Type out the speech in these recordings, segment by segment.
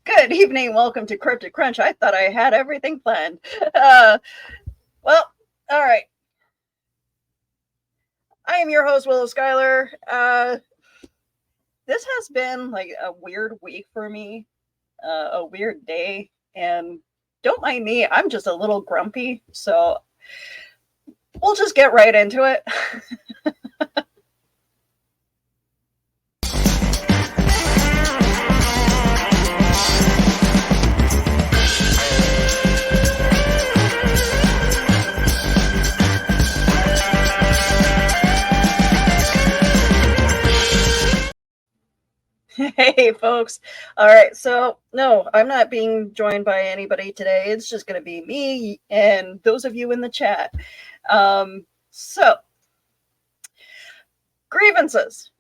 Good evening. Welcome to Cryptic Crunch. I thought I had everything planned. Uh, well, all right. I am your host, Willow Schuyler. This has been like a weird week for me, a weird day, and don't mind me. I'm just a little grumpy, so we'll just get right into it. Hey, folks. All right. So, no, I'm not being joined by anybody today. It's just going to be me and those of you in the chat. So, grievances.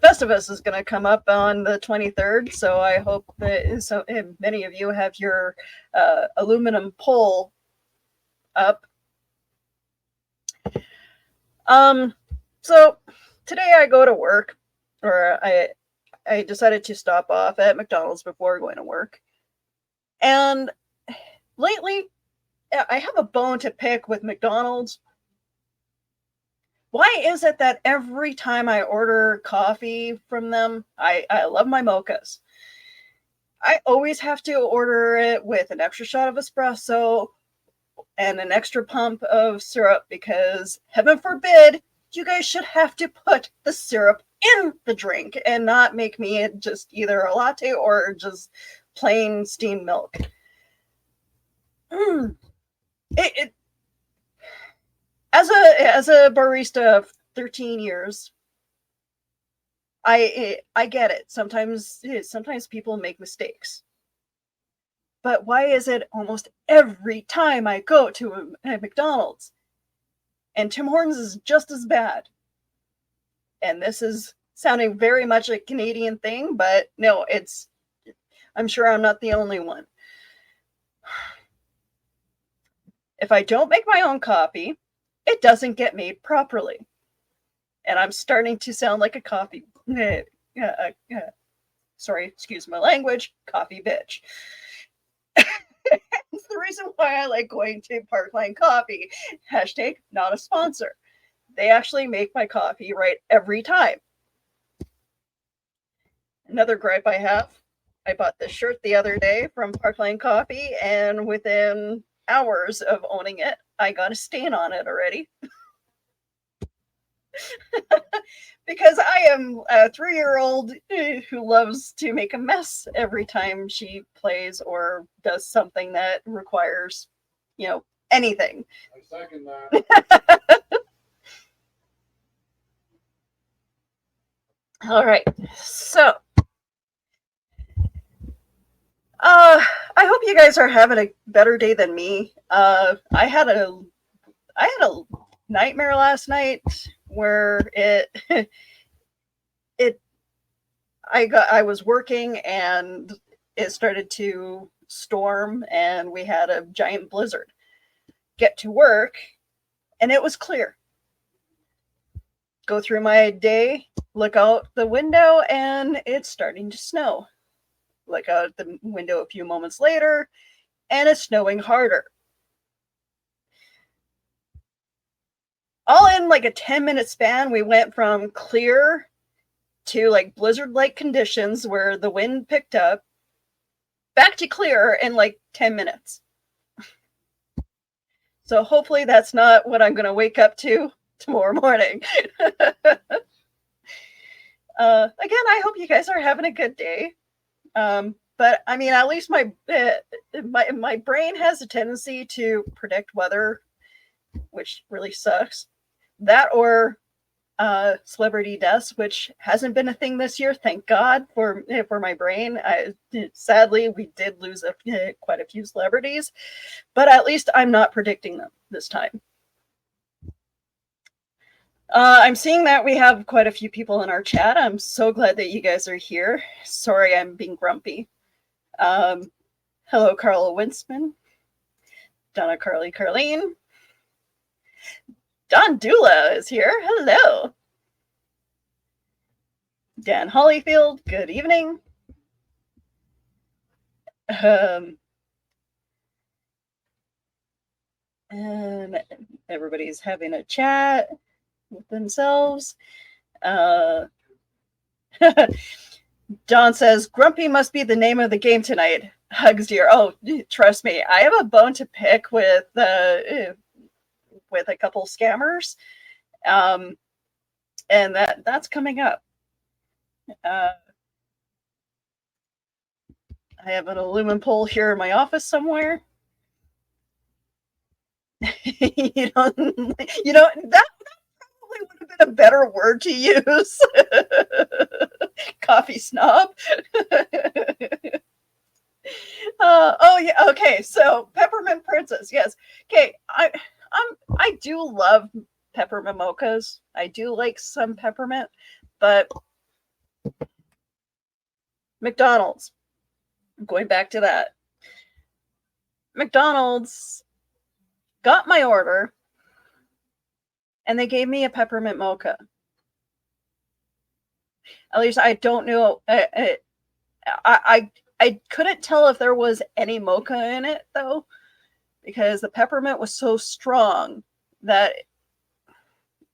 Festivus is going to come up on the 23rd. So, I hope that many of you have your aluminum pole up. So, today I go to work, or I decided to stop off at McDonald's before going to work. And lately, I have a bone to pick with McDonald's. Why is it that every time I order coffee from them, I love my mochas. I always have to order it with an extra shot of espresso and an extra pump of syrup because, heaven forbid, you guys should have to put the syrup in the drink and not make me just either a latte or just plain steamed milk. As a barista of 13 years, I get it. Sometimes people make mistakes. But why is it almost every time I go to a McDonald's and Tim Hortons is just as bad? And this is sounding very much a Canadian thing, but no, I'm sure I'm not the only one. If I don't make my own coffee, it doesn't get made properly. And I'm starting to sound like a coffee, sorry, excuse my language, coffee bitch. It's the reason why I like going to Parkline Coffee. Hashtag not a sponsor. They actually make my coffee right every time. Another gripe I have, I bought this shirt the other day from Parkline Coffee, and within hours of owning it, I got a stain on it already. Because I am a 3-year-old who loves to make a mess every time she plays or does something that requires, anything. I second that. All right. So, I hope you guys are having a better day than me. I had a nightmare last night where I was working and it started to storm and we had a giant blizzard. Get to work and it was clear. Go through my day, look out the window, and it's starting to snow. Look out the window a few moments later, and it's snowing harder. All in like a 10-minute span, we went from clear to like blizzard-like conditions where the wind picked up, back to clear in like 10 minutes. So hopefully that's not what I'm going to wake up to tomorrow morning. Again, I hope you guys are having a good day. But I mean, at least my brain has a tendency to predict weather, which really sucks. That or celebrity deaths, which hasn't been a thing this year, thank God for my brain. Sadly, we did lose quite a few celebrities, but at least I'm not predicting them this time. I'm seeing that we have quite a few people in our chat. I'm so glad that you guys are here. Sorry, I'm being grumpy. Hello, Carla Winsman, Donna Carlene. Don Dula is here. Hello. Dan Hollyfield, good evening. Um, and everybody's having a chat with themselves. Uh, John says, Grumpy must be the name of the game tonight. Hugs dear. Oh, trust me, I have a bone to pick with a couple scammers. Um, and that's coming up. Uh, I have an aluminum pole here in my office somewhere. you know, that probably would have been a better word to use. Coffee snob. Oh yeah, okay. So peppermint princess, yes. Okay, I do love peppermint mochas. I do like some peppermint, but McDonald's. Going back to that, McDonald's got my order, and they gave me a peppermint mocha. At least I don't know. I couldn't tell if there was any mocha in it though, because the peppermint was so strong that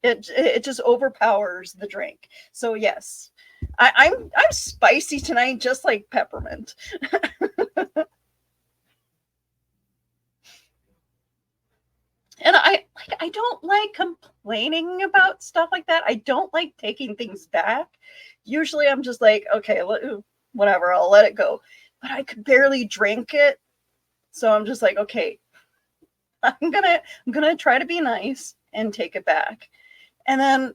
it just overpowers the drink. So yes, I'm spicy tonight, just like peppermint. And I don't like complaining about stuff like that. I don't like taking things back. Usually I'm just like, okay, whatever, I'll let it go. But I could barely drink it. So I'm just like, okay, I'm gonna try to be nice and take it back. And then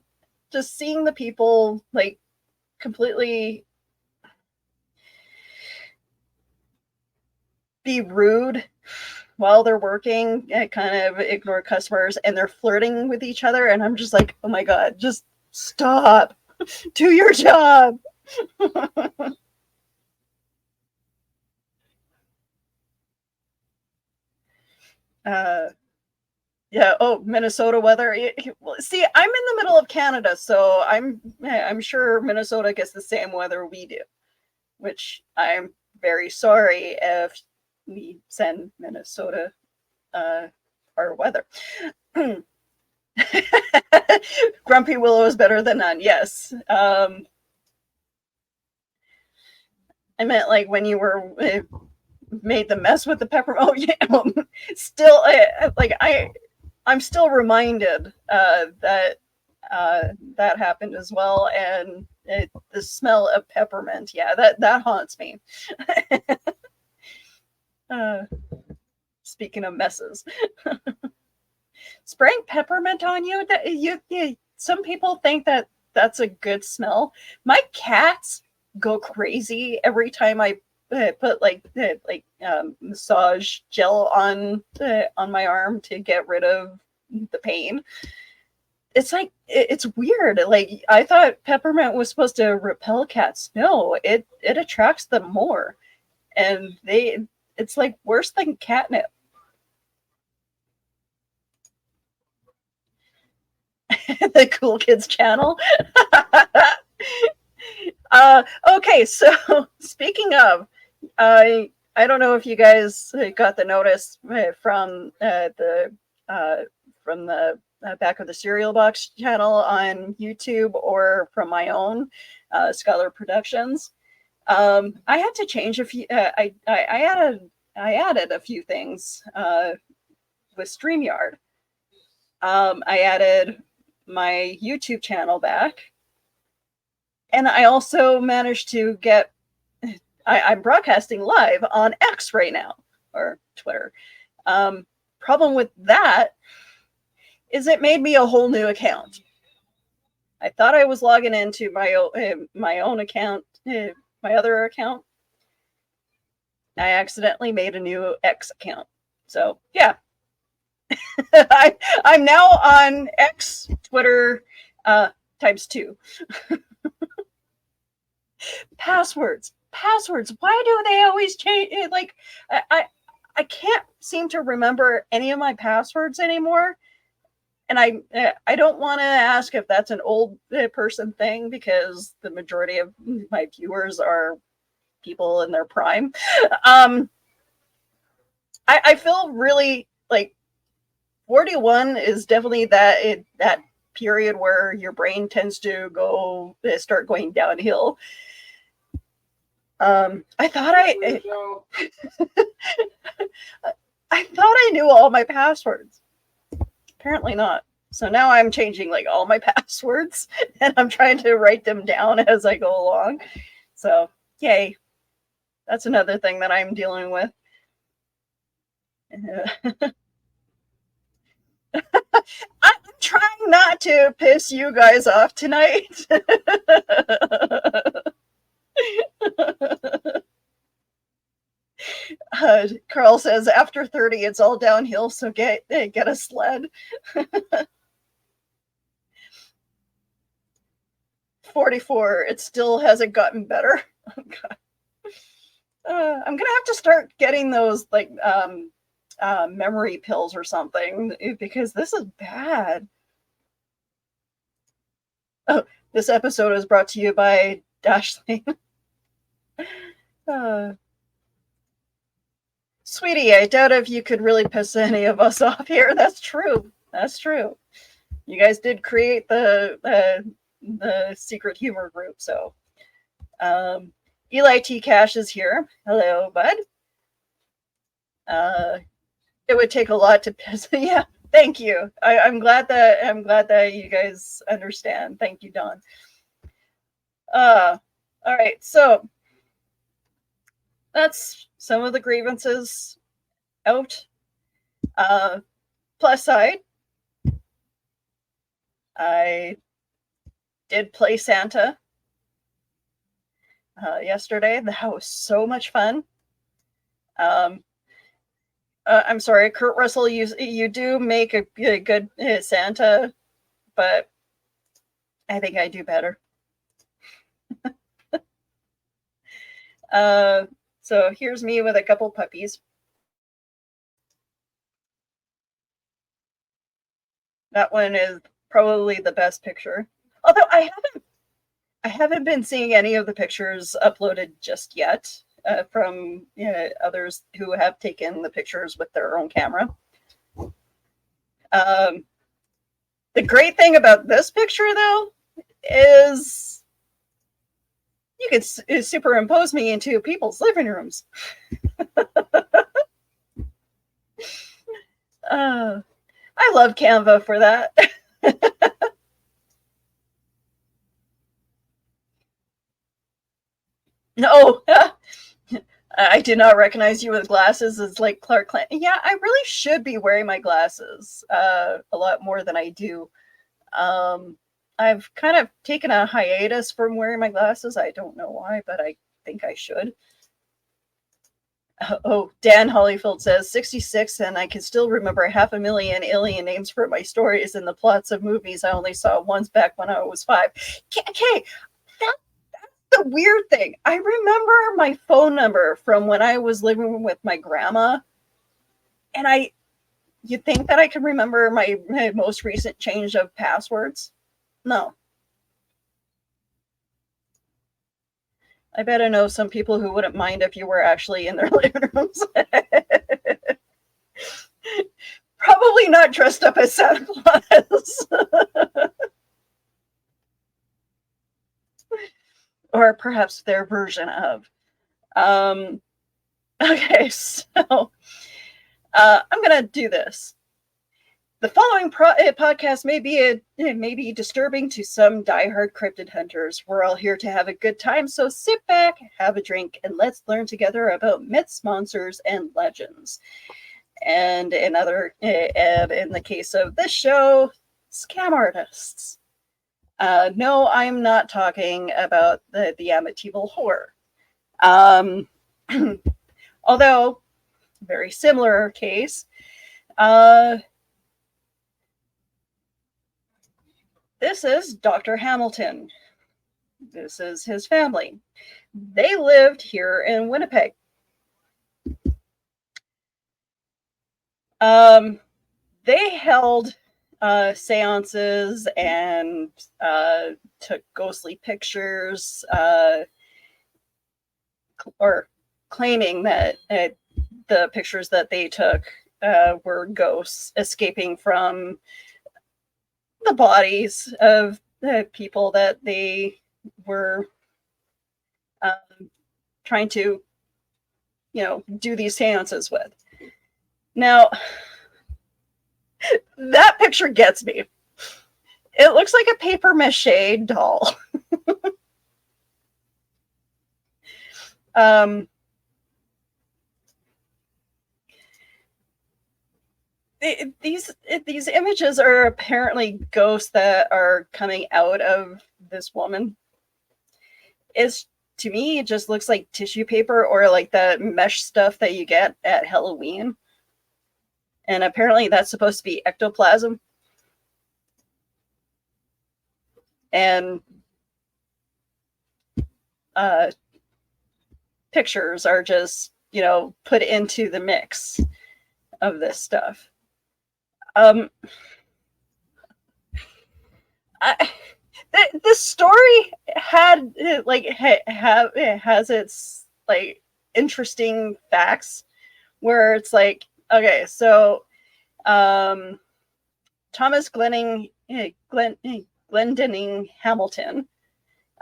just seeing the people like completely be rude while they're working, kind of ignore customers, and they're flirting with each other, and I'm just like, oh my god, just stop, do your job. uh yeah, oh, Minnesota weather. See, I'm in the middle of Canada, so I'm sure Minnesota gets the same weather we do, which I'm very sorry if we send Minnesota our weather. Grumpy Willow is better than none. Yes. I meant like when you were made the mess with the pepper. Oh yeah. Still, I'm still reminded that happened as well, and the smell of peppermint. Yeah, that haunts me. uh, Speaking of messes, spraying peppermint on you. That some people think that that's a good smell. My cats go crazy every time I put massage gel on my arm to get rid of the pain. It's like it's weird. Like I thought peppermint was supposed to repel cats. No, it attracts them more, and it's like worse than catnip. The Cool Kids channel. Okay, so speaking of, I don't know if you guys got the notice uh, from the back of the cereal box channel on YouTube or from my own Scholar Productions. I had to change a few. I added a few things with StreamYard. I added my YouTube channel back, and I also managed to get. I'm broadcasting live on X right now, or Twitter. Problem with that is it made me a whole new account. I thought I was logging into my own account, my other account. I accidentally made a new X account. So yeah, I'm now on X, Twitter, times two. Passwords. Why do they always change? Like, I can't seem to remember any of my passwords anymore. And I don't want to ask if that's an old person thing, because the majority of my viewers are people in their prime. Um, I feel really like 41 is definitely that period where your brain tends to start going downhill. I thought I thought I knew all my passwords. Apparently not. So now I'm changing like all my passwords and I'm trying to write them down as I go along. So, yay. That's another thing that I'm dealing with. I'm trying not to piss you guys off tonight. Carl says after 30 it's all downhill, so get a sled. 44, it still hasn't gotten better. Oh, God. I'm gonna have to start getting those like memory pills or something because this is bad. Oh, this episode is brought to you by Dashlane. Sweetie, I doubt if you could really piss any of us off here. That's true. That's true. You guys did create the secret humor group, so Eli T. Cash is here. Hello, bud. It would take a lot to piss. Yeah, thank you. I'm glad that you guys understand. Thank you, Don. All right, so that's some of the grievances out. Plus side, I did play Santa yesterday. That was so much fun. I'm sorry, Kurt Russell. You do make a good Santa, but I think I do better. So here's me with a couple puppies. That one is probably the best picture. Although I haven't been seeing any of the pictures uploaded just yet from others who have taken the pictures with their own camera. The great thing about this picture, though, is you could superimpose me into people's living rooms. I love Canva for that. No, I did not recognize you with glasses as like Clark Kent. Yeah, I really should be wearing my glasses a lot more than I do. I've kind of taken a hiatus from wearing my glasses. I don't know why, but I think I should. Oh, Dan Hollyfield says 66, and I can still remember 500,000 alien names for my stories and the plots of movies I only saw once back when I was 5. Okay, that's the weird thing. I remember my phone number from when I was living with my grandma, and you think that I can remember my most recent change of passwords? No. I bet I know some people who wouldn't mind if you were actually in their living rooms. Probably not dressed up as Santa Claus. Or perhaps their version of. Okay, so I'm going to do this. The following podcast may be disturbing to some diehard cryptid hunters. We're all here to have a good time, so sit back, have a drink, and let's learn together about myths, monsters, and legends. And in the case of this show, scam artists. No, I'm not talking about the Amityville horror. Although, very similar case. This is Dr. Hamilton. This is his family. They lived here in Winnipeg. They held seances and took ghostly pictures, or claiming that the pictures that they took were ghosts escaping from the bodies of the people that they were trying to, do these seances with. Now, that picture gets me. It looks like a paper mache doll. These images are apparently ghosts that are coming out of this woman. It's, to me, it just looks like tissue paper or like the mesh stuff that you get at Halloween. And apparently that's supposed to be ectoplasm. And pictures are just, put into the mix of this stuff. The story had has its like interesting facts where it's like, okay, so Thomas Glendenning Hamilton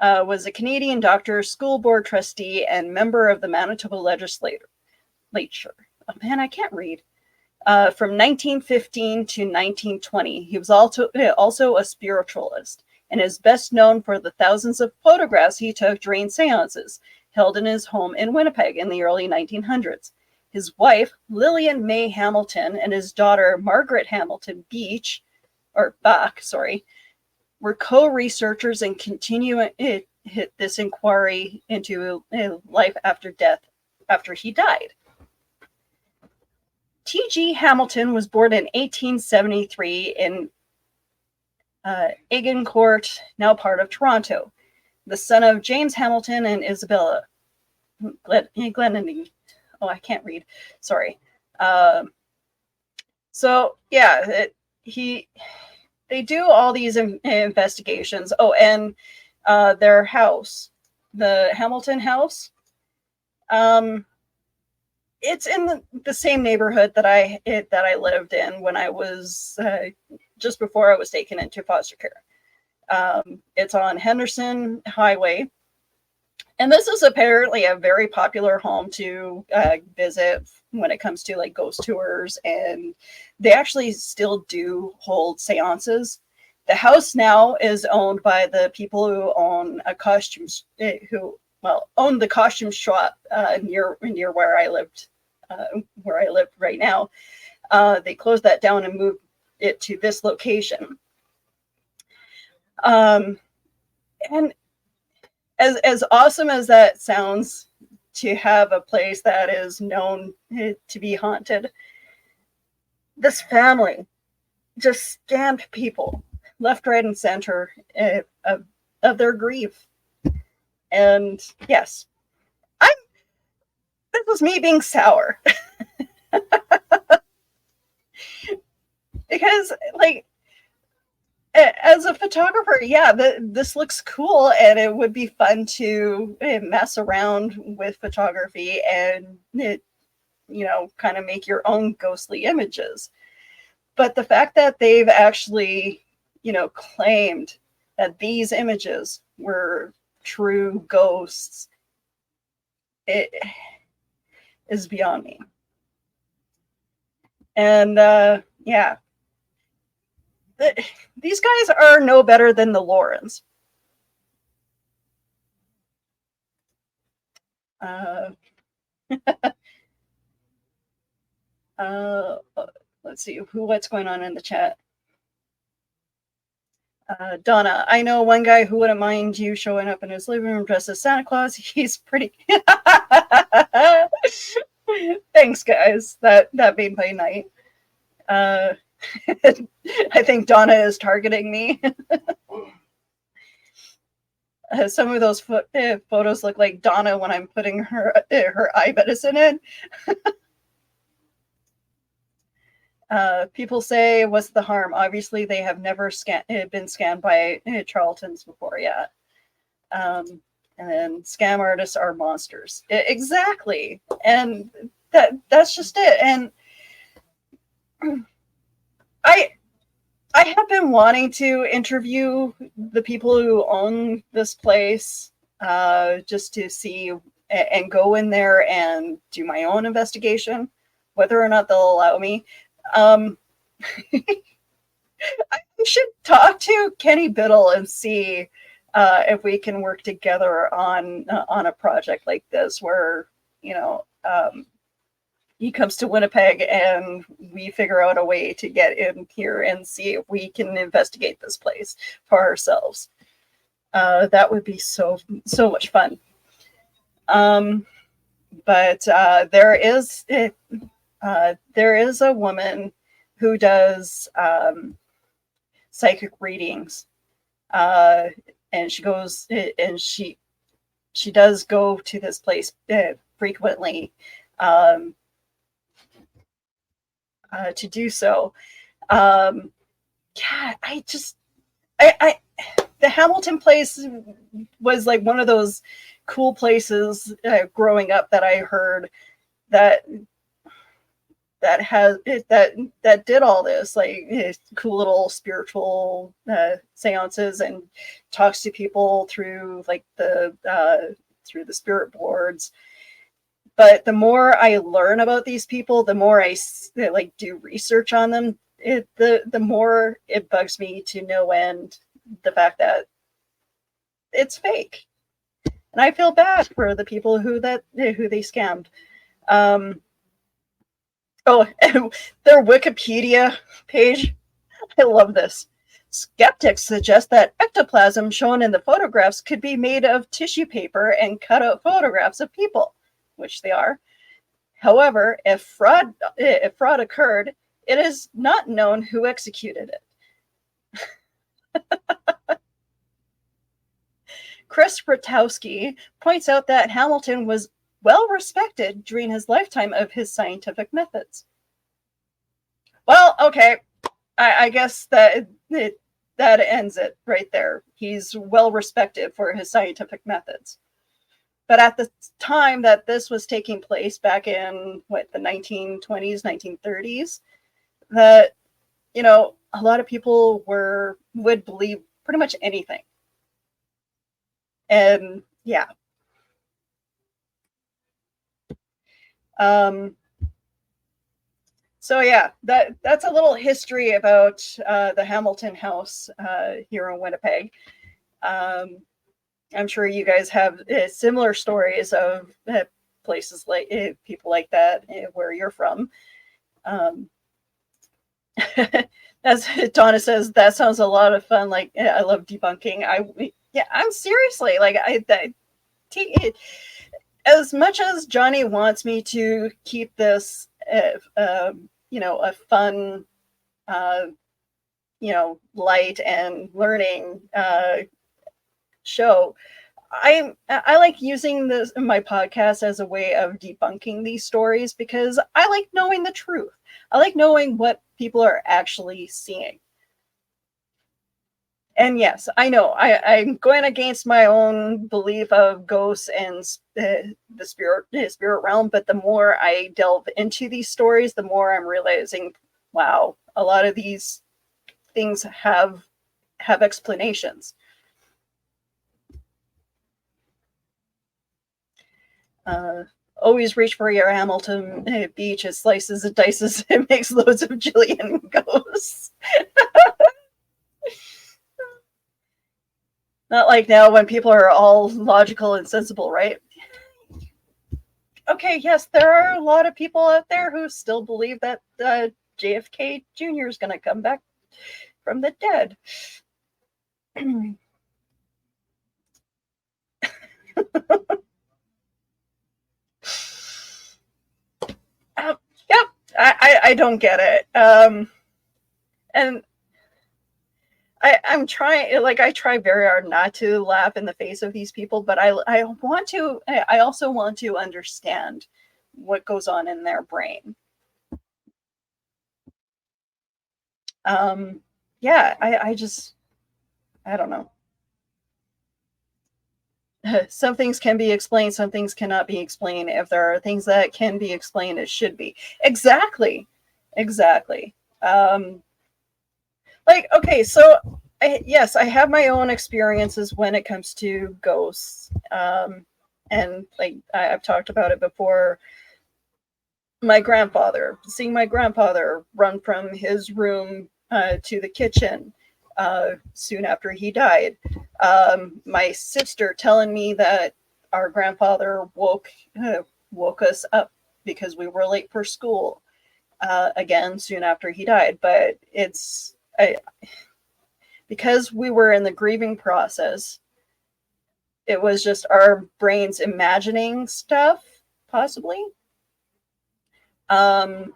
was a Canadian doctor, school board trustee, and member of the Manitoba legislature. Oh man, I can't read. From 1915 to 1920, he was also a spiritualist, and is best known for the thousands of photographs he took during seances held in his home in Winnipeg in the early 1900s. His wife, Lillian May Hamilton, and his daughter, Margaret Hamilton Bach, were co-researchers and continue this inquiry into life after death after he died. T.G. Hamilton was born in 1873 in Agincourt, now part of Toronto, the son of James Hamilton and Isabella Glendenning. Oh, I can't read. Sorry. So yeah, they do all these investigations. Oh, and their house, the Hamilton house, it's in the same neighborhood that I lived in when I was just before I was taken into foster care. It's on Henderson Highway. And this is apparently a very popular home to visit when it comes to like ghost tours, and they actually still do hold seances. The house now is owned by the people who own own the costume shop near where I lived right now. They closed that down and moved it to this location. And as awesome as that sounds, to have a place that is known to be haunted, this family just scammed people left, right, and center of their grief. And yes, this was me being sour. Because, like, as a photographer, yeah, this looks cool, and it would be fun to mess around with photography and, kind of make your own ghostly images. But the fact that they've actually, claimed that these images were true ghosts, it is beyond me. And, yeah. These guys are no better than the Laurens. Let's see what's going on in the chat. Donna, I know one guy who wouldn't mind you showing up in his living room dressed as Santa Claus. He's pretty. Thanks, guys. That made my night. I think Donna is targeting me. Some of those photos look like Donna when I'm putting her eye medicine in. People say, what's the harm? Obviously, they have never been scanned by charlatans before yet. and then scam artists are monsters. Exactly. And that's just it. And I I have been wanting to interview the people who own this place, just to see and go in there and do my own investigation, whether or not they'll allow me. Um, I should talk to Kenny Biddle and see if we can work together on a project like this, where he comes to Winnipeg and we figure out a way to get in here and see if we can investigate this place for ourselves. That would be so much fun. Um, but there is a woman who does psychic readings, uh, and she does go to this place frequently, um, to do so. Um, yeah, I the Hamilton place was like one of those cool places growing up that I heard that that did all this, like cool little spiritual seances, and talks to people through like through the spirit boards. But the more I learn about these people, the more I like do research on them, the more it bugs me to no end the fact that it's fake, and I feel bad for the people who they scammed. Um, oh, and their Wikipedia page, I love this. Skeptics suggest that ectoplasm shown in the photographs could be made of tissue paper and cut out photographs of people, which they are. However, if fraud occurred, it is not known who executed it. Chris Rutowski points out that Hamilton was well respected during his lifetime of his scientific methods. Well, okay, I guess that ends it right there. He's well respected for his scientific methods. But at the time that this was taking place, back in the 1920s, 1930s, that a lot of people would believe pretty much anything. And yeah. Um, so yeah, that's a little history about the Hamilton House here in Winnipeg. Um, I'm sure you guys have similar stories of places like people like that where you're from. Um, as Donna says, that sounds a lot of fun. Like, I love debunking. I'm seriously like as much as Johnny wants me to keep this, a fun, uh, light and learning show. I like using this in my podcast as a way of debunking these stories, because I like knowing the truth. I like knowing what people are actually seeing. And yes, I know I'm going against my own belief of ghosts and the spirit realm. But the more I delve into these stories, the more I'm realizing, wow, a lot of these things have explanations. Always reach for your Hamilton Beach. It slices and dices. It makes loads of Jillian ghosts. Not like now when people are all logical and sensible, right? Okay, yes, there are a lot of people out there who still believe that JFK Jr. is going to come back from the dead. Yep, I don't get it. And I'm trying, like, I try very hard not to laugh in the face of these people, but I want to, I also want to understand what goes on in their brain. Um, yeah, I just, I don't know. some things can be explained, some things cannot be explained. If there are things that can be explained, it should be. Exactly. Exactly. Um, like, okay, so yes, I have my own experiences when it comes to ghosts. And like I've talked about it before, my grandfather, seeing my grandfather run from his room to the kitchen soon after he died. My sister telling me that our grandfather woke us up because we were late for school again soon after he died. But because we were in the grieving process, it was just our brains imagining stuff, possibly. Um,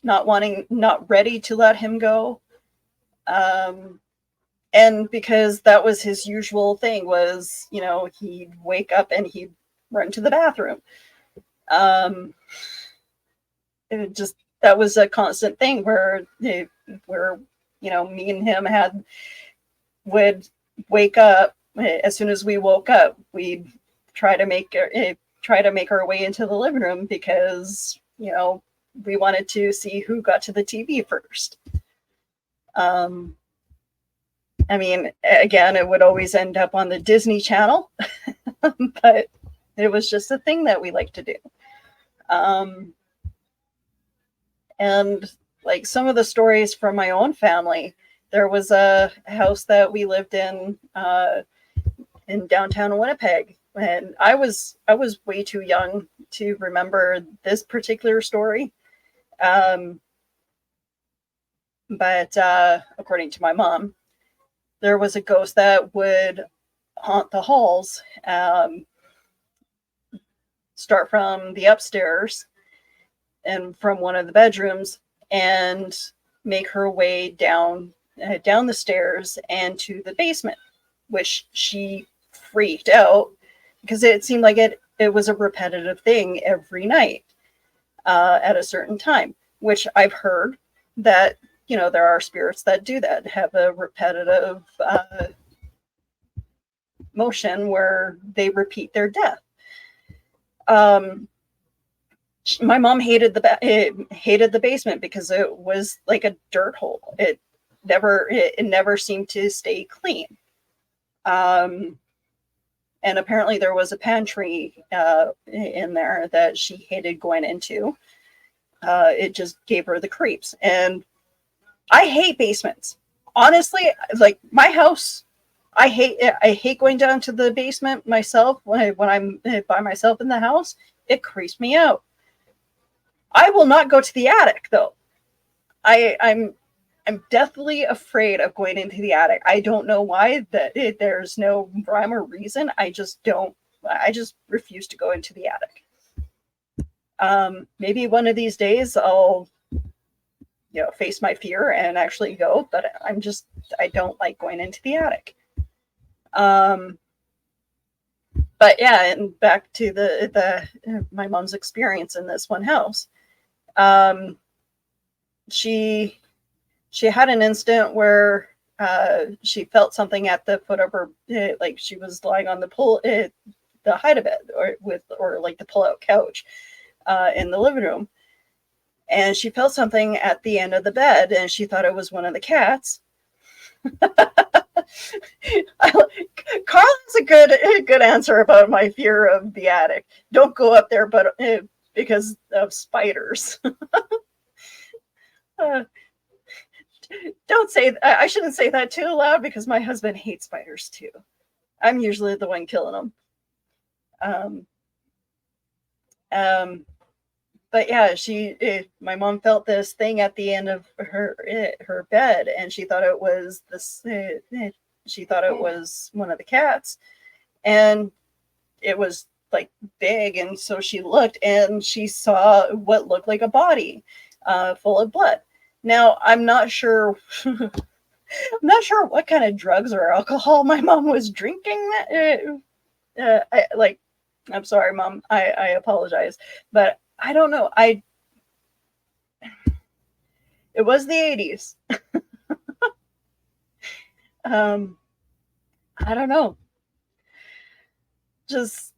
not ready to let him go. Um, and because that was his usual thing was, he'd wake up and he'd run to the bathroom. Um, it just, that was a constant thing where, me and him would wake up. As soon as we woke up, we'd try to make our way into the living room because, we wanted to see who got to the TV first. Um, I mean, again, it would always end up on the Disney Channel, but it was just a thing that we like to do. Um, and like some of the stories from my own family, there was a house that we lived in downtown Winnipeg, and I was way too young to remember this particular story. Um, but according to my mom, there was a ghost that would haunt the halls, start from the upstairs and from one of the bedrooms, and make her way down the stairs and to the basement, which she freaked out because it seemed like it was a repetitive thing every night at a certain time, which I've heard that there are spirits that do that, have a repetitive motion where they repeat their death. Um, my mom hated the basement because it was like a dirt hole. It never seemed to stay clean. Um, and apparently there was a pantry in there that she hated going into. It just gave her the creeps, and I hate basements. Honestly, like my house, I hate going down to the basement myself when I'm by myself in the house. It creeps me out. I will not go to the attic though. I'm deathly afraid of going into the attic. I don't know why. There's no rhyme or reason. I just don't. I just refuse to go into the attic. Maybe one of these days I'll face my fear and actually go, but I don't like going into the attic. Um, but yeah, and back to the my mom's experience in this one house. Um, she she had an instant where she felt something at the foot of her, like she was lying on the hide a bed or like the pull out couch in the living room, and she felt something at the end of the bed, and she thought it was one of the cats. Carl has a good answer about my fear of the attic. Don't go up there, but because of spiders. uh, don't say I shouldn't say that too loud because my husband hates spiders too. I'm usually the one killing them. Um, um, but yeah, my mom felt this thing at the end of her bed, and she thought it was this. She thought it was one of the cats, and it was like big, and so she looked and she saw what looked like a body full of blood. Now I'm not sure. I'm not sure what kind of drugs or alcohol my mom was drinking. I'm sorry, Mom. I apologize, but I don't know. It was the 80s. Um, I don't know. just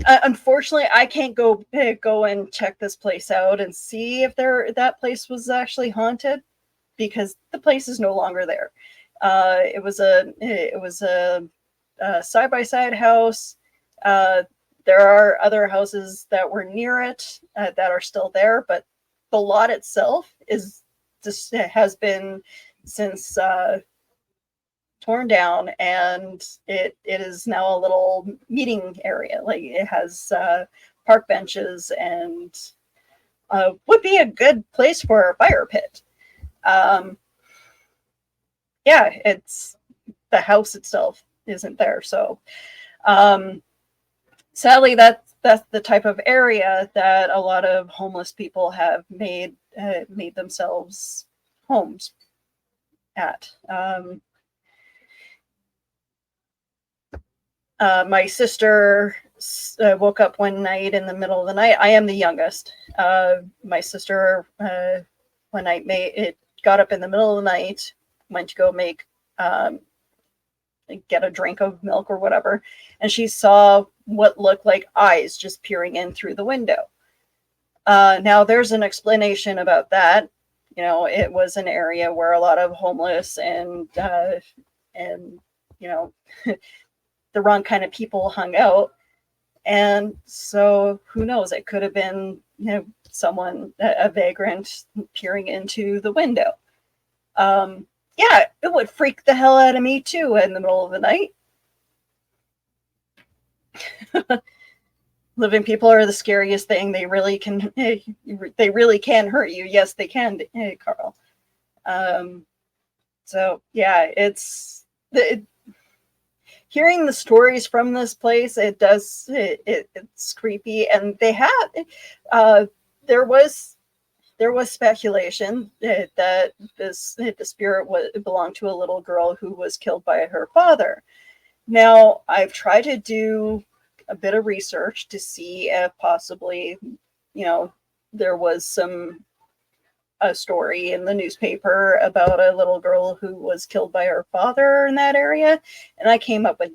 unfortunately, I can't go and check this place out and see if that place was actually haunted, because the place is no longer there. It was a side by side house. Uh, there are other houses that were near it that are still there, but the lot itself is just has been since torn down, and it is now a little meeting area. Like, it has park benches, and would be a good place for a fire pit. Um, yeah, it's the house itself isn't there, so um, sadly, that's the type of area that a lot of homeless people have made themselves homes at. My sister woke up one night in the middle of the night. I am the youngest. My sister one night got up in the middle of the night, went to go um, get a drink of milk or whatever, and she saw what looked like eyes just peering in through the window. Now, there's an explanation about that. It was an area where a lot of homeless and the wrong kind of people hung out. And so who knows? It could have been, someone, a vagrant peering into the window. Yeah, it would freak the hell out of me too in the middle of the night. Living people are the scariest thing. They really can hurt you. Yes, they can, Carl. So yeah, hearing the stories from this place, it's creepy. And uh, there was speculation that the spirit belonged to a little girl who was killed by her father. Now, I've tried to do a bit of research to see if possibly, there was a story in the newspaper about a little girl who was killed by her father in that area, and I came up with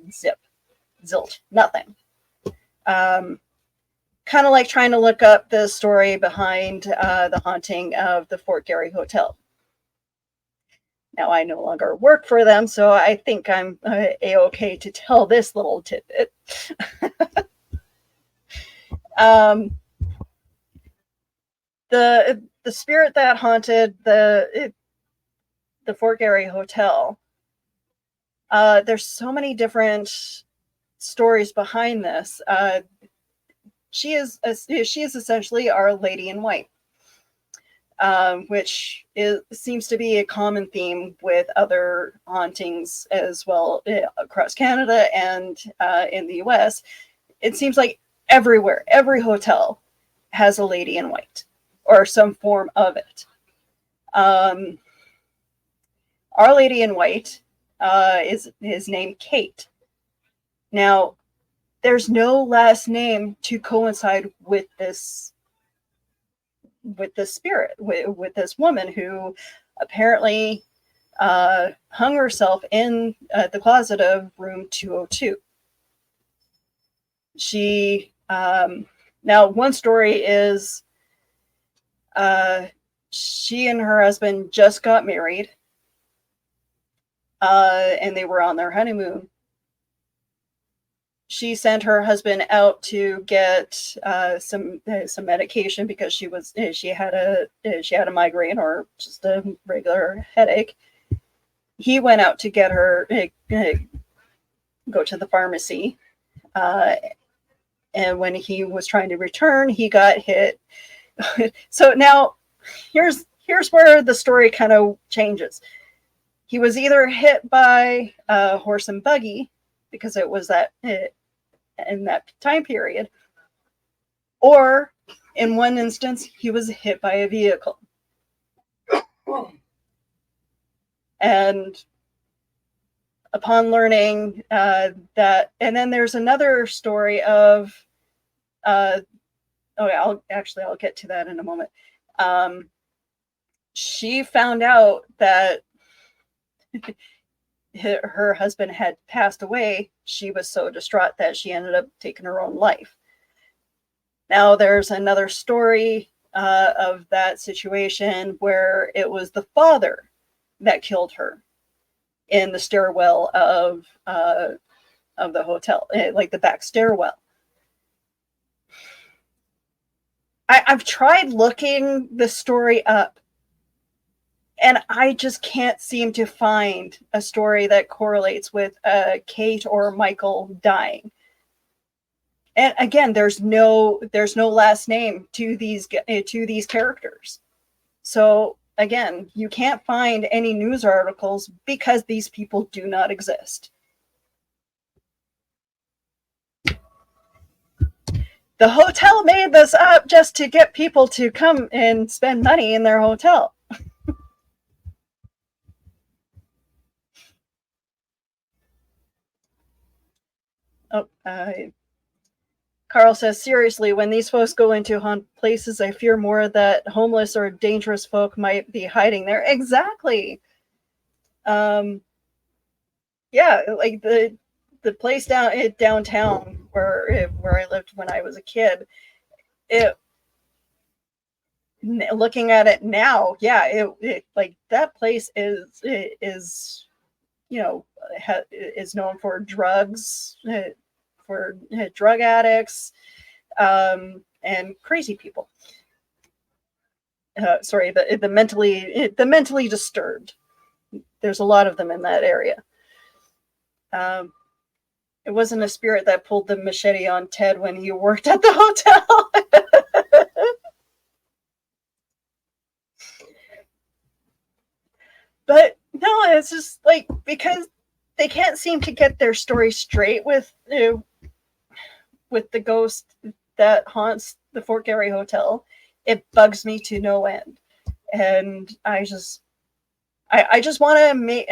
zilch, nothing. Kind of like trying to look up the story behind the haunting of the Fort Garry Hotel. Now, I no longer work for them, so I think I'm a-okay to tell this little tidbit. um, the spirit that haunted the Fort Garry Hotel. There's so many different stories behind this. She is essentially Our Lady in White, which seems to be a common theme with other hauntings as well across Canada and in the US. It seems like everywhere, every hotel has a Lady in White or some form of it. Our Lady in White is named Kate. Now, there's no last name to coincide with this spirit, with this woman who apparently hung herself in the closet of room 202. She now, one story is she and her husband just got married, and they were on their honeymoon. She sent her husband out to get some medication because she had a migraine or just a regular headache. He went out to get her go to the pharmacy, and when he was trying to return, he got hit. So now, here's where the story kind of changes. He was either hit by a horse and buggy, because it was in that time period, or in one instance, he was hit by a vehicle. And upon learning that, and then there's another story of, I'll get to that in a moment. She found out that her husband had passed away, she was so distraught that she ended up taking her own life. Now, there's another story of that situation where it was the father that killed her in the stairwell of the hotel, like the back stairwell. I've tried looking the story up, and I just can't seem to find a story that correlates with Kate or Michael dying. And again, there's no last name to these characters. So again, you can't find any news articles because these people do not exist. The hotel made this up just to get people to come and spend money in their hotel. Oh, Carl says, seriously, when these folks go into haunted places, I fear more that homeless or dangerous folk might be hiding there. Exactly. Yeah, like the place downtown where I lived when I was a kid. Looking at it now, yeah, it like that place is is known for drugs, for drug addicts, and crazy people. Sorry, the mentally disturbed. There's a lot of them in that area. It wasn't a spirit that pulled the machete on Ted when he worked at the hotel. But no, it's just like because they can't seem to get their story straight with the ghost that haunts the Fort Garry Hotel. It bugs me to no end, and I just want to make.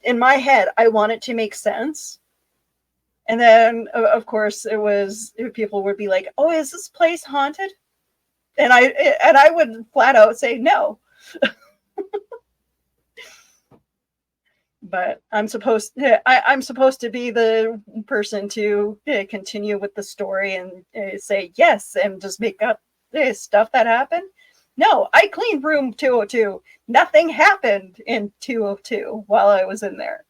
In my head, I want it to make sense. And then, of course, people would be like, "Oh, is this place haunted?" And I would flat out say no. But I'm supposed to be the person to continue with the story and say yes and just make up stuff that happened. No, I cleaned room 202. Nothing happened in 202 while I was in there.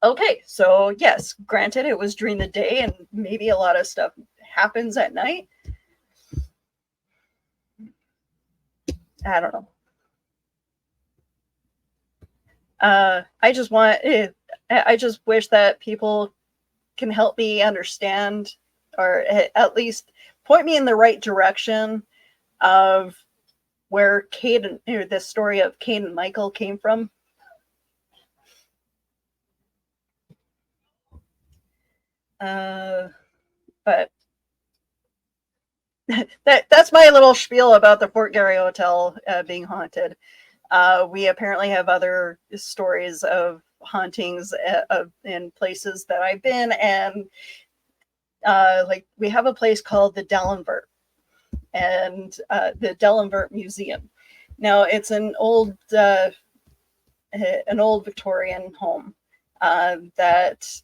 Okay, so yes, granted it was during the day and maybe a lot of stuff happens at night. I don't know. I just wish that people can help me understand, or at least point me in the right direction of where this story of Kate and Michael came from. But that's my little spiel about the Fort Garry Hotel being haunted. We apparently have other stories of hauntings in places that I've been, and like we have a place called the Dellenvert, and the Dellenvert Museum. Now it's an old Victorian home that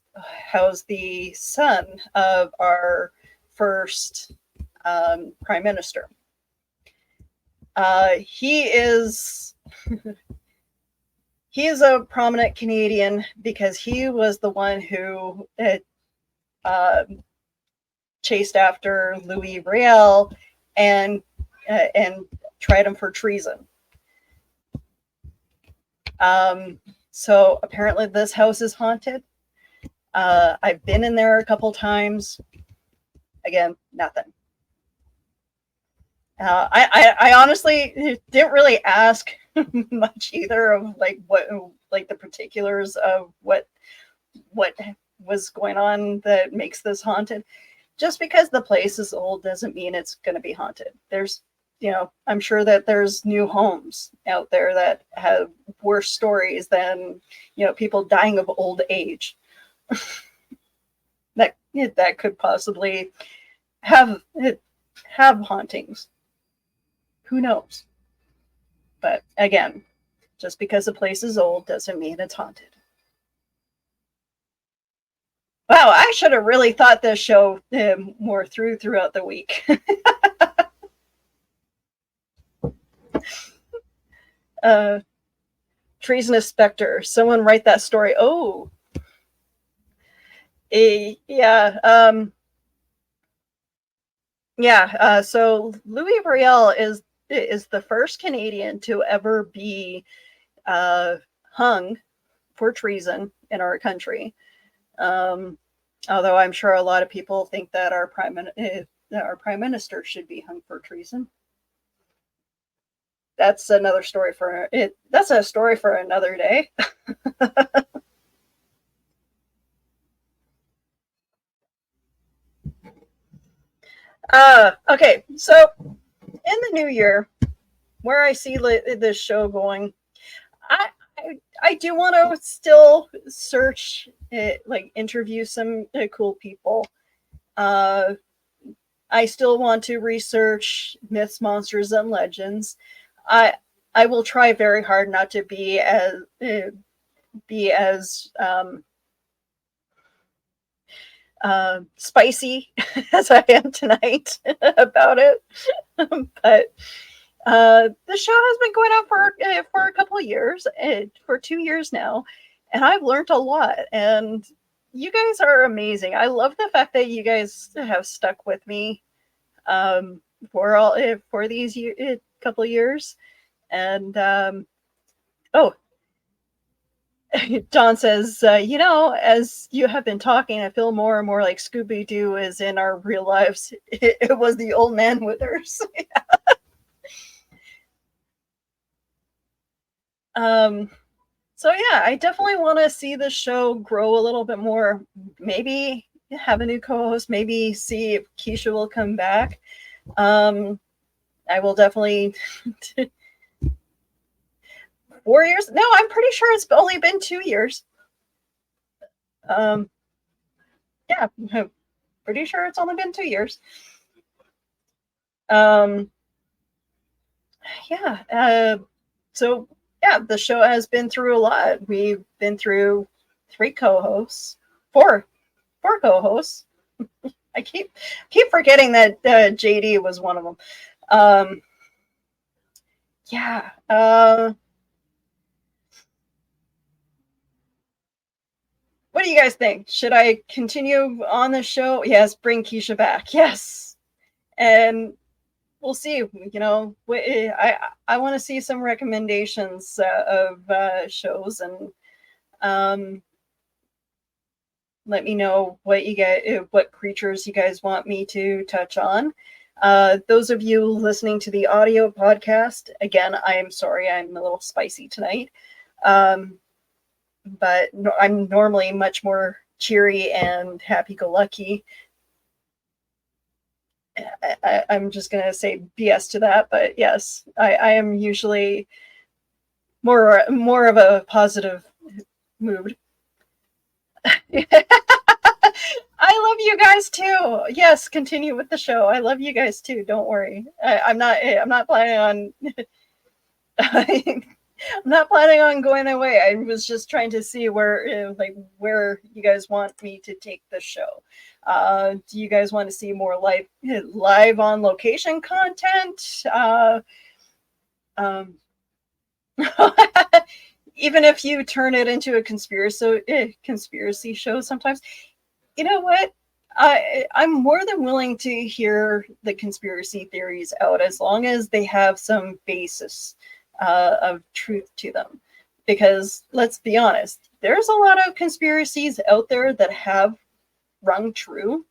housed the son of our first prime minister. He is a prominent Canadian because he was the one who chased after Louis Riel and tried him for treason. So apparently this house is haunted. I've been in there a couple times. Again, nothing. I honestly didn't really ask much either of the particulars of what was going on that makes this haunted. Just because the place is old doesn't mean it's going to be haunted. There's, I'm sure that there's new homes out there that have worse stories than, people dying of old age. that could possibly have hauntings. Who knows? But again, Just because a place is old doesn't mean it's haunted. Wow, I should have really thought this show more throughout the week. uh, Treasonous Spectre. Someone write that story. Oh, yeah. So Louis Brielle is the first Canadian to ever be hung for treason in our country. Although I'm sure a lot of people think that our prime minister should be hung for treason. That's another story for it. That's a story for another day. Okay, so in the new year, where I see this show going, I I do want to still search it, like interview some cool people. Uh, I still want to research myths, monsters, and legends. I I will try very hard not to be as spicy as I am tonight about it. But the show has been going on for a couple of years, for 2 years now, and I've learned a lot. And you guys are amazing. I love the fact that you guys have stuck with me for these couple of years. And oh, John says, as you have been talking, I feel more and more like Scooby Doo is in our real lives. It was the old man withers. So yeah, I definitely want to see the show grow a little bit more. Maybe have a new co-host. Maybe see if Keisha will come back. I will definitely. 4 years? No, I'm pretty sure it's only been 2 years. Yeah, I'm pretty sure it's only been 2 years. Yeah. So yeah, the show has been through a lot. We've been through 4 co-hosts. I keep forgetting that JD was one of them. Yeah. What do you guys think? Should I continue on the show? Yes, bring Keisha back. Yes, and we'll see. I want to see some recommendations of shows, and let me know what creatures you guys want me to touch on. Those of you listening to the audio podcast, again, I am sorry, I'm a little spicy tonight. But I'm normally much more cheery and happy-go-lucky. I'm just going to say BS to that, but yes, I am usually more of a positive mood. I love you guys too. Yes, continue with the show. I love you guys too. Don't worry. I'm not planning on. I'm not planning on going away. I was just trying to see where you guys want me to take the show. Do you guys want to see more live on location content? Even if you turn it into a conspiracy show sometimes, you know what? I'm more than willing to hear the conspiracy theories out as long as they have some basis of truth to them. Because let's be honest, there's a lot of conspiracies out there that have rung true.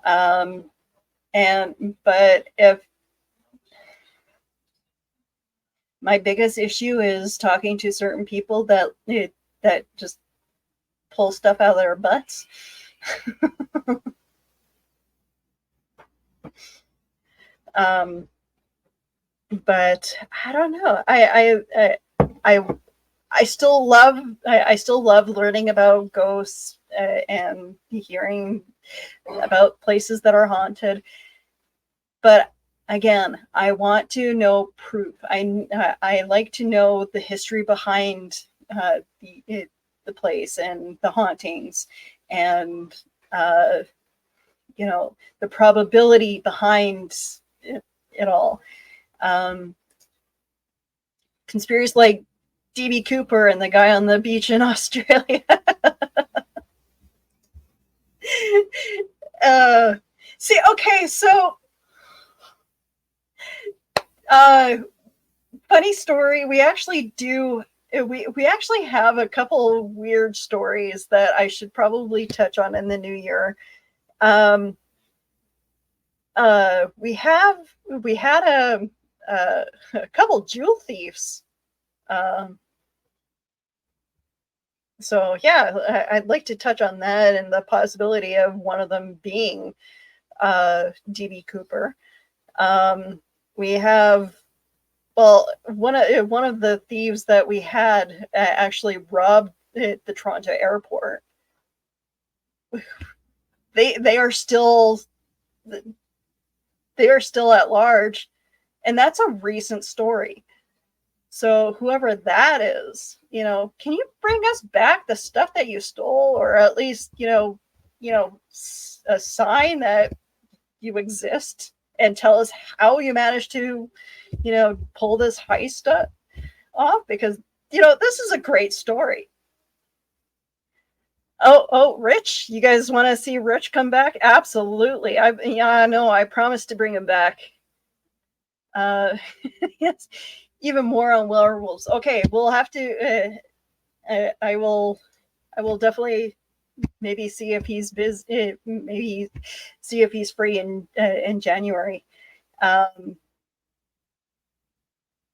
But if my biggest issue is talking to certain people that just pull stuff out of their butts. But I don't know. I still love learning about ghosts and hearing about places that are haunted. But again, I want to know proof. I like to know the history behind the place and the hauntings, and uh, the probability behind it all. Um, Conspiracies like DB Cooper and the guy on the beach in Australia. uh, See, okay, so uh, funny story. We actually have a couple of weird stories that I should probably touch on in the new year. Um, we had a couple jewel thieves. Um, so yeah, I'd like to touch on that and the possibility of one of them being DB Cooper. Um, we have Well, one of the thieves that we had actually robbed the Toronto airport. They are still at large, and that's a recent story. So whoever that is, can you bring us back the stuff that you stole, or at least a sign that you exist, and tell us how you managed to, pull this heist off? Because this is a great story. Oh, Rich, you guys want to see Rich come back? Absolutely. I know. I promised to bring him back. Uh, yes, even more on werewolves. Okay, we'll have to. I will definitely maybe see if he's busy. Maybe see if he's free in January. Um,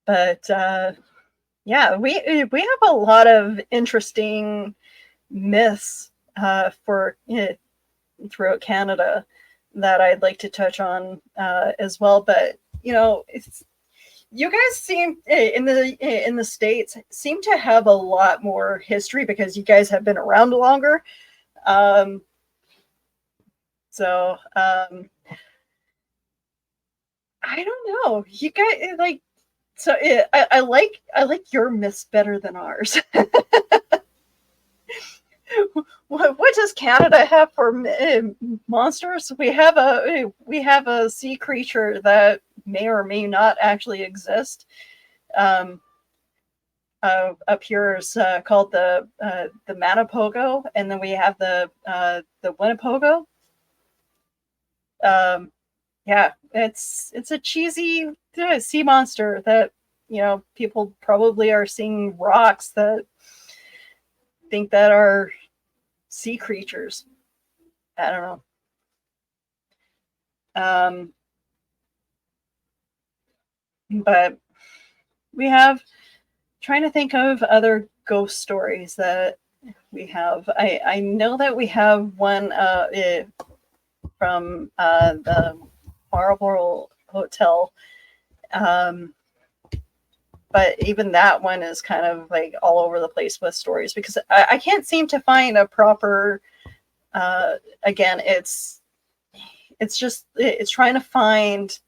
but yeah, we have a lot of interesting myths for throughout Canada that I'd like to touch on as well. But you guys seem in the States seem to have a lot more history because you guys have been around longer. Um, so I don't know. You guys like so I like your myths better than ours. What does Canada have for monsters? We have a sea creature that may or may not actually exist. Um, Up here is called the Manipogo, and then we have the Winnepogo. Um, yeah, it's a cheesy sea monster that people probably are seeing rocks that think that are sea creatures. I don't know. Um, but we have trying to think of other ghost stories that we have. I know that we have one from the Marlborough Hotel, um, but even that one is kind of like all over the place with stories because I can't seem to find a proper. Again, it's trying to find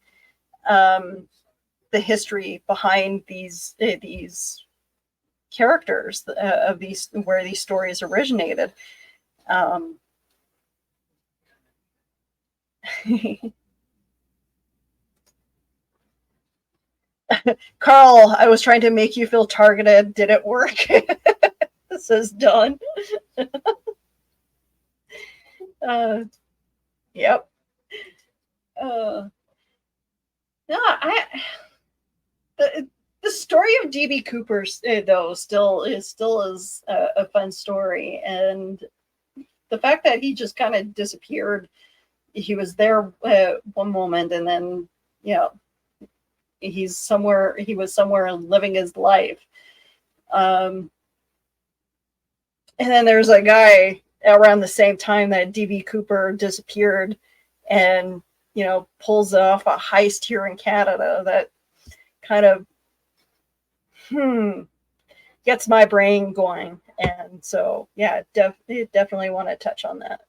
um, the history behind these characters of these where these stories originated. Um, Carl, I was trying to make you feel targeted. Did it work? This is done. Uh, yep. Uh, no, the story of DB Cooper though still is a fun story, and the fact that he just kind of disappeared. He was there one moment, and then you know he was somewhere living his life. Um, and then there's a guy around the same time that DB Cooper disappeared, and pulls off a heist here in Canada that kind of gets my brain going. And so yeah, definitely want to touch on that.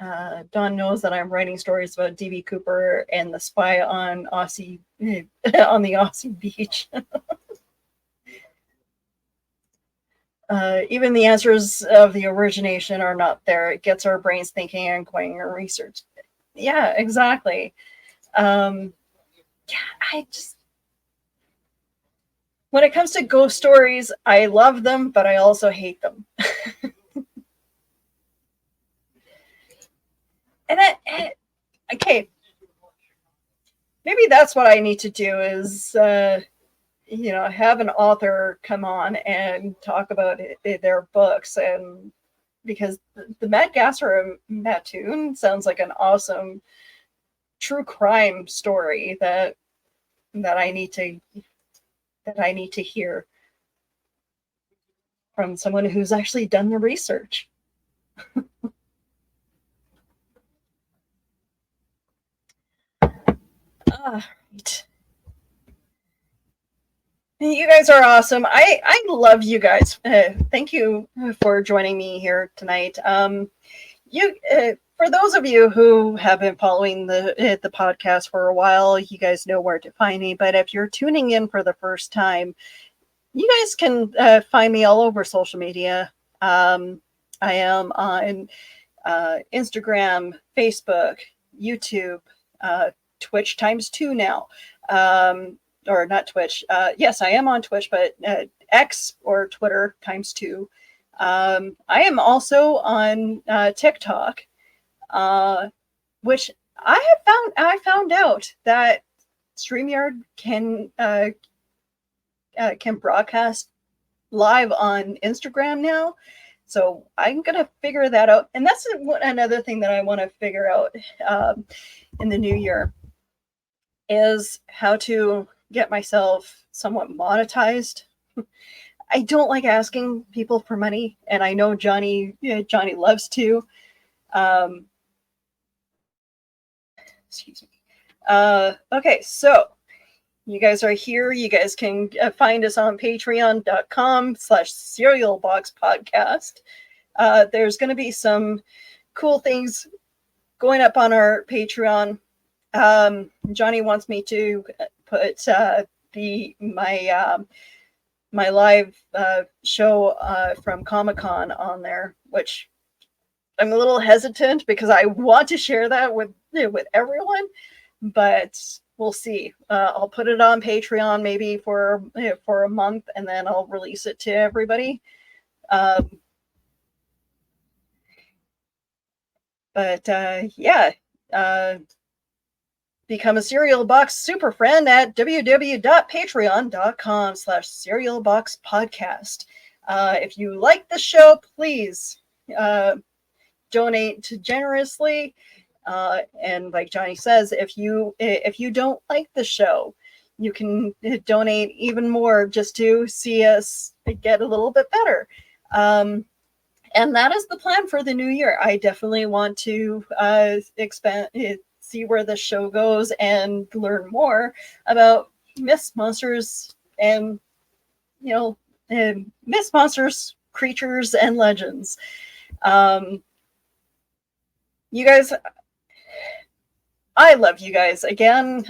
Don knows that I'm writing stories about D.B. Cooper and the spy on Aussie on the Aussie beach. Even the answers of the origination are not there. It gets our brains thinking and going and research. Yeah, exactly. I just, when it comes to ghost stories, I love them, but I also hate them. Okay, maybe that's what I need to do is, have an author come on and talk about their books. And because the Matt Gasser Mattoon sounds like an awesome true crime story that I need to hear from someone who's actually done the research. Right. You guys are awesome. I love you guys. Thank you for joining me here tonight. For those of you who have been following the podcast for a while, you guys know where to find me. But if you're tuning in for the first time, you guys can find me all over social media. I am on Instagram, Facebook, YouTube, Twitch ×2 now. Or not Twitch. Yes, I am on Twitch, but X or Twitter ×2. I am also on TikTok, which I found out that StreamYard can broadcast live on Instagram now. So I'm gonna figure that out, and that's another thing that I want to figure out in the new year is how to get myself somewhat monetized. I don't like asking people for money, and I know Johnny loves to. Excuse me. Okay, so you guys are here. You guys can find us on patreon.com/serialboxpodcast. There's going to be some cool things going up on our Patreon. Johnny wants me to put my live show from Comic-Con on there, which I'm a little hesitant because I want to share that with everyone, but we'll see. I'll put it on Patreon maybe for a month, and then I'll release it to everybody. Become a Serial Box super friend at www.patreon.com/serialboxpodcast. If you like the show, please donate generously. And like Johnny says, if you don't like the show, you can donate even more just to see us get a little bit better. And that is the plan for the new year. I definitely want to expand it, see where the show goes, and learn more about myths, monsters, and myths, monsters, creatures, and legends. You guys, I love you guys. Again,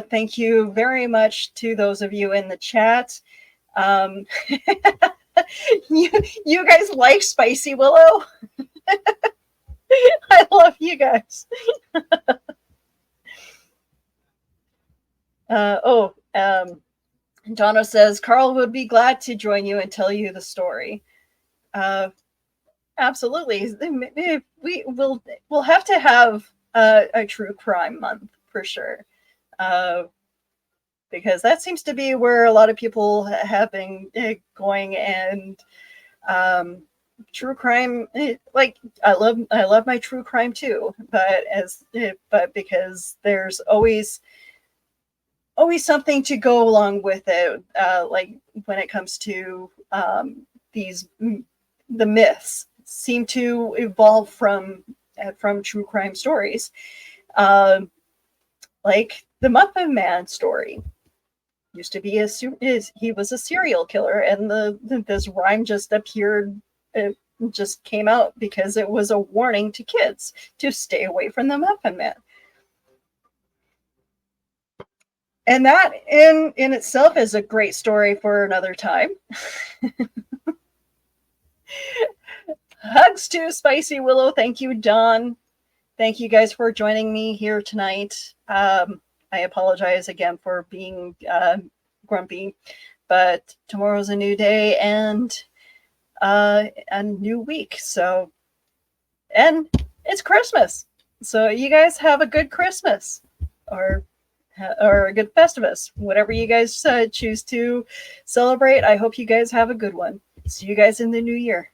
thank you very much to those of you in the chat. You guys like Spicy Willow? I love you guys. Donna says, Carl would be glad to join you and tell you the story. Absolutely. We'll have to have a true crime month for sure. Because that seems to be where a lot of people have been going, and true crime, like I love my true crime too, but because there's always something to go along with it, like when it comes to the myths seem to evolve from true crime stories, like the Muffin Man story. Used to be he was a serial killer, and this rhyme just appeared just came out because it was a warning to kids to stay away from the Muffin Man. And that in itself is a great story for another time. Hugs to Spicy Willow. Thank you, Don. Thank you guys for joining me here tonight. I apologize again for being grumpy, but tomorrow's a new day and a new week. So, and it's Christmas. So you guys have a good Christmas or a good Festivus, whatever you guys choose to celebrate. I hope you guys have a good one. See you guys in the new year.